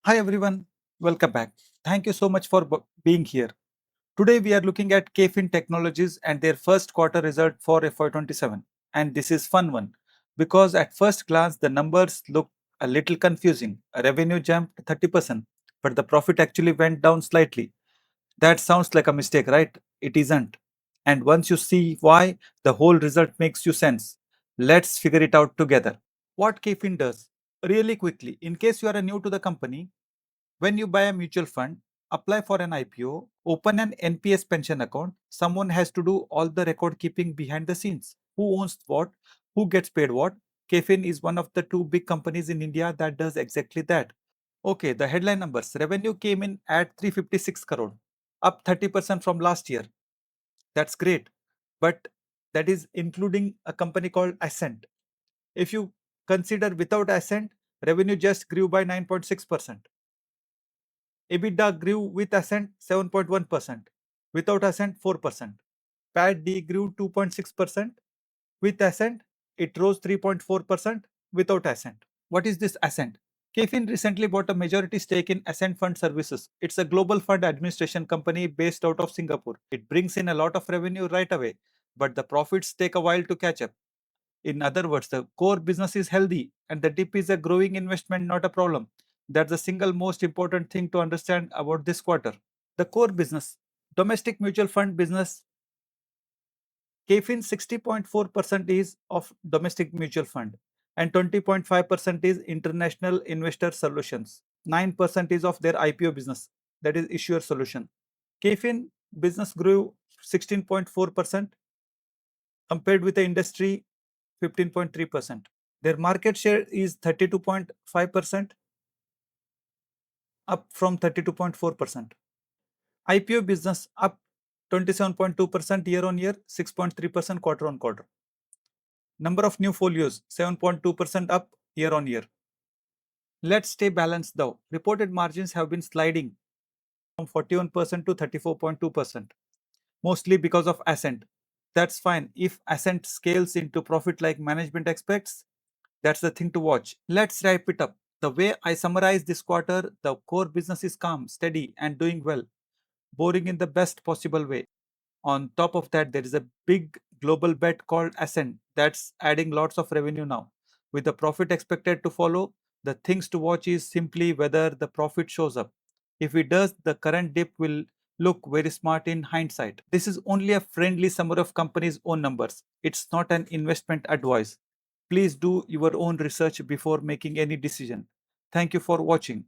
Hi everyone, welcome back. Thank you so much for being here. Today we are looking at KFin Technologies and their first quarter result for FY27. And this is fun one because at first glance the numbers look a little confusing. A revenue jumped 30%, but the profit actually went down slightly. That sounds like a mistake, right? It isn't. And once you see why, the whole result makes you sense. Let's figure it out together. What KFin does? Really quickly, in case you are new to the company, when you buy a mutual fund, apply for an IPO, open an NPS pension account, someone has to do all the record keeping behind the scenes. Who owns what? Who gets paid what? KFin is one of the two big companies in India that does exactly that. Okay, the headline numbers. Revenue came in at 356 crore, up 30% from last year. That's great. But that is including a company called Ascent. If you consider without Ascent, revenue just grew by 9.6%. EBITDA grew with Ascent 7.1%, without Ascent 4%. PAT D grew 2.6%, with Ascent it rose 3.4%, without Ascent. What is this Ascent? KFin recently bought a majority stake in Ascent Fund Services. It's a global fund administration company based out of Singapore. It brings in a lot of revenue right away, but the profits take a while to catch up. In other words, the core business is healthy and the dip is a growing investment, not a problem. That's the single most important thing to understand about this quarter. The core business, domestic mutual fund business, KFin 60.4% is of domestic mutual fund and 20.5% is international investor solutions. 9% is of their IPO business, that is issuer solution. KFin business grew 16.4% compared with the industry 15.3%. Their market share is 32.5%, up from 32.4%. IPO business up 27.2% year on year, 6.3% quarter on quarter. Number of new folios 7.2% up year on year. Let's stay balanced though. Reported margins have been sliding from 41% to 34.2%, mostly because of Ascent. That's fine. If Ascent scales into profit like management expects, that's the thing to watch. Let's wrap it up. The way I summarize this quarter, the core business is calm, steady, and doing well, boring in the best possible way. On top of that, there is a big global bet called Ascent that's adding lots of revenue now. With the profit expected to follow, the things to watch is simply whether the profit shows up. If it does, the current dip will look very smart in hindsight. This is only a friendly summary of company's own numbers. It's not an investment advice. Please do your own research before making any decision. Thank you for watching.